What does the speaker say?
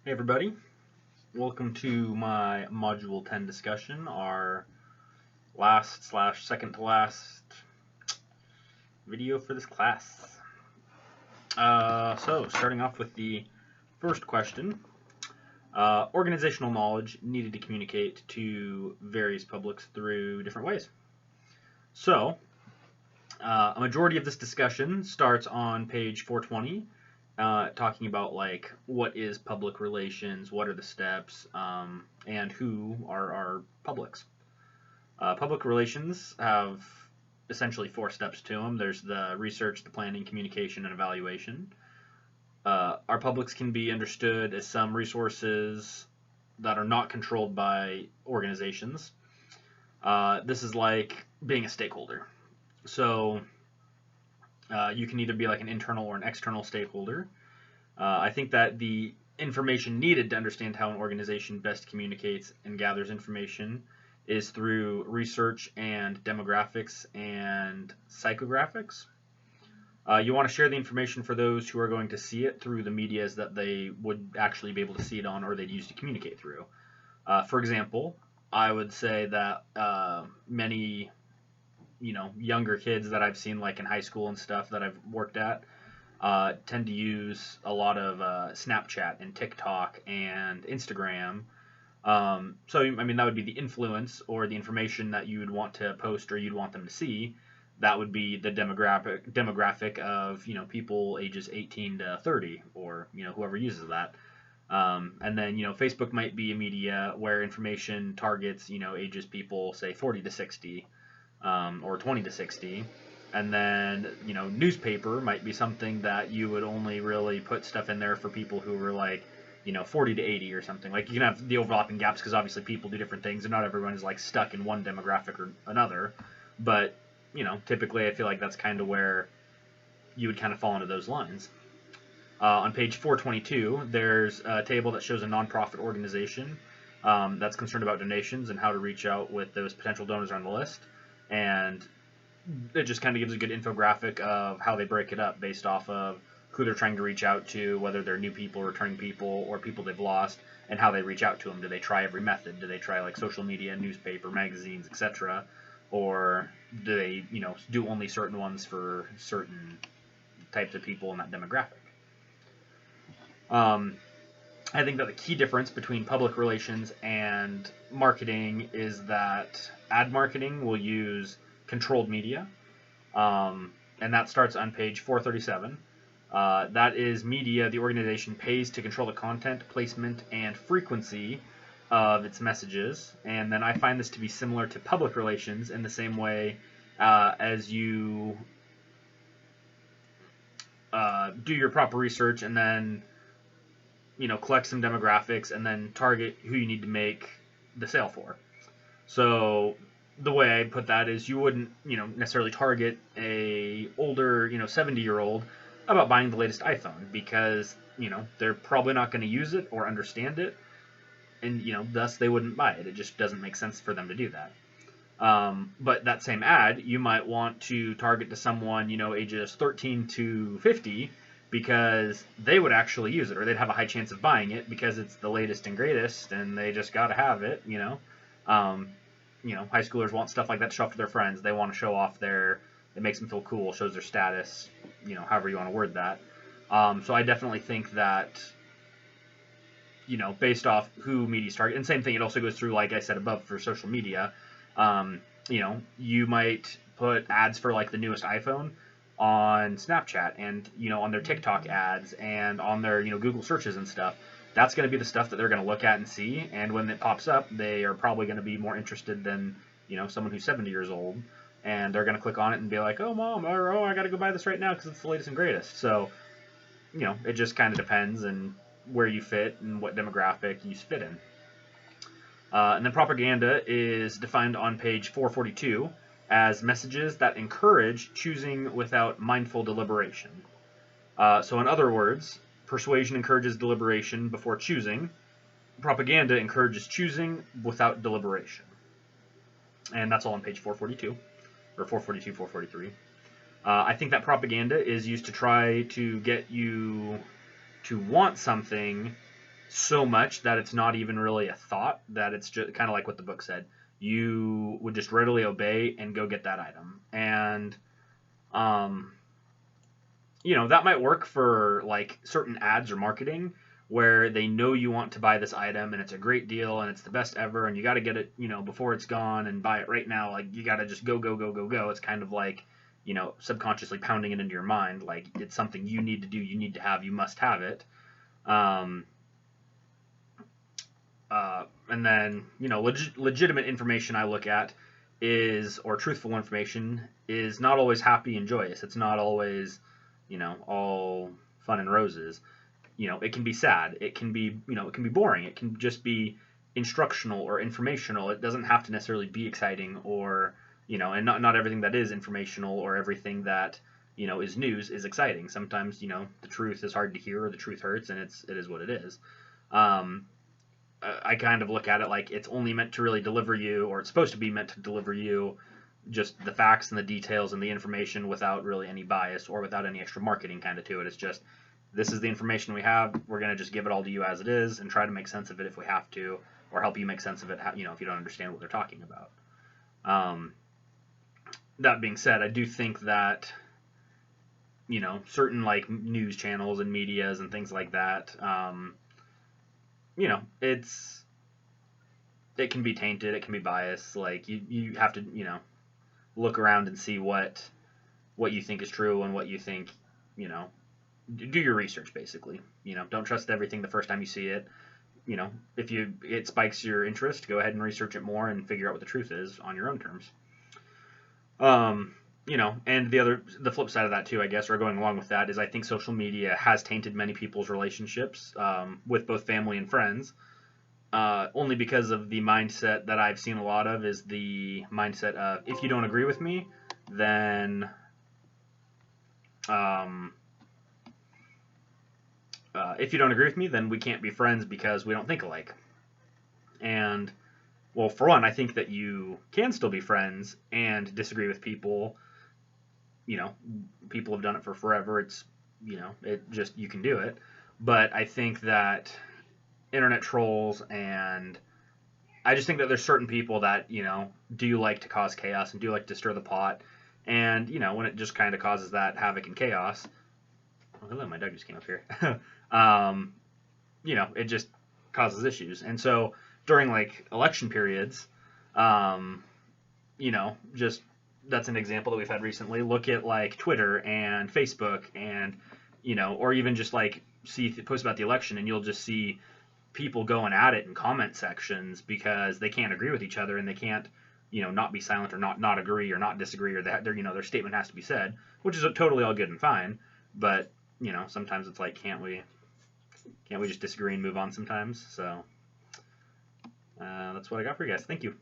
Hey everybody, welcome to my Module 10 discussion, our last slash second to last video for this class. So starting off with the first question, organizational knowledge needed to communicate to various publics through different ways. So a majority of this discussion starts on page 420, talking about like what is public relations, what are the steps, and who are our publics. Public relations have essentially four steps to them. There's the research, the planning, communication, and evaluation. Our publics can be understood as some resources that are not controlled by organizations. This is like being a stakeholder. So you can either be like an internal or an external stakeholder. I think that the information needed to understand how an organization best communicates and gathers information is through research and demographics and psychographics. You want to share the information for those who are going to see it through the medias that they would actually be able to see it on or they'd use to communicate through. For example, I would say that many younger kids that I've seen like in high school and stuff that I've worked at tend to use a lot of Snapchat and TikTok and Instagram. So I mean that would be the influence or the information that you would want to post or you'd want them to see. That would be the demographic of people ages 18 to 30 or whoever uses that. And then Facebook might be a media where information targets ages people say 40 to 60 or 20 to 60. And then newspaper might be something that you would only really put stuff in there for people who were like 40 to 80 or something. Like you can have the overlapping gaps because obviously people do different things and not everyone is like stuck in one demographic or another. But typically I feel like that's kind of where you would kind of fall into those lines. On page 422, there's a table that shows a nonprofit organization that's concerned about donations and how to reach out with those potential donors on the list. And it just kind of gives a good infographic of how they break it up based off of who they're trying to reach out to, whether they're new people, returning people, or people they've lost, and how they reach out to them. Do they try every method? Do they try like social media, newspaper, magazines, etc., or do they do only certain ones for certain types of people in that demographic? I think that the key difference between public relations and marketing is that ad marketing will use controlled media, and that starts on page 437. That is media the organization pays to control the content, placement, and frequency of its messages. And then I find this to be similar to public relations in the same way as you do your proper research and then collect some demographics and then target who you need to make the sale for. So the way I put that is you wouldn't necessarily target a older 70-year-old about buying the latest iPhone because they're probably not going to use it or understand it, and thus they wouldn't buy it. It just doesn't make sense for them to do that. But that same ad you might want to target to someone ages 13 to 50 because they would actually use it, or they'd have a high chance of buying it because it's the latest and greatest and they just got to have it. High schoolers want stuff like that to show off to their friends. They want to show off it makes them feel cool, shows their status, however you want to word that. So I definitely think that, based off who media's target, and same thing, it also goes through, like I said above, for social media. You might put ads for like the newest iPhone on Snapchat and on their TikTok ads and on their Google searches and stuff. That's going to be the stuff that they're going to look at and see, and when it pops up they are probably going to be more interested than someone who's 70 years old, and they're going to click on it and be like, oh mom, or oh I got to go buy this right now because it's the latest and greatest. So it just kind of depends and where you fit and what demographic you fit in. And then propaganda is defined on page 442 as messages that encourage choosing without mindful deliberation. So in other words, persuasion encourages deliberation before choosing. Propaganda encourages choosing without deliberation. And that's all on page 442, or 442, 443. I think that propaganda is used to try to get you to want something so much that it's not even really a thought, that it's just kind of like what the book said. You would just readily obey and go get that item. And, um, that might work for like certain ads or marketing where they know you want to buy this item and it's a great deal and it's the best ever and you got to get it, before it's gone and buy it right now. Like you got to just go, go, go, go, go. It's kind of like, subconsciously pounding it into your mind. Like it's something you need to do, you need to have, you must have it. Um, and then, legitimate information I look at or truthful information is not always happy and joyous. It's not always, all fun and roses. It can be sad. It can be, it can be boring. It can just be instructional or informational. It doesn't have to necessarily be exciting or, and not everything that is informational or everything that, is news is exciting. Sometimes, the truth is hard to hear or the truth hurts and it is what it is. I kind of look at it like it's only meant to really deliver you, or it's supposed to be meant to deliver you just the facts and the details and the information without really any bias or without any extra marketing kind of to it. It's just, this is the information we have. We're going to just give it all to you as it is and try to make sense of it if we have to, or help you make sense of it, if you don't understand what they're talking about. That being said, I do think that, certain like news channels and medias and things like that, it can be tainted, it can be biased. Like you have to, look around and see what you think is true and what you think, do your research basically. Don't trust everything the first time you see it. If it spikes your interest, go ahead and research it more and figure out what the truth is on your own terms. And the flip side of that too, I guess, or going along with that, is I think social media has tainted many people's relationships with both family and friends, only because of the mindset that I've seen a lot of is the mindset of, if you don't agree with me, then we can't be friends because we don't think alike. And, well, for one, I think that you can still be friends and disagree with people. People have done it for forever. It's, you can do it. But I think that internet trolls, and I just think that there's certain people that, do like to cause chaos and do like to stir the pot. And, when it just kind of causes that havoc and chaos. Oh, hello, my dog just came up here. It just causes issues. And so during like election periods, just that's an example that we've had recently. Look at like Twitter and Facebook and, or even just like see posts about the election and you'll just see people going at it in comment sections because they can't agree with each other and they can't, not be silent or not agree or not disagree, or that their statement has to be said, which is totally all good and fine. But, sometimes it's like, can't we just disagree and move on sometimes? So that's what I got for you guys. Thank you.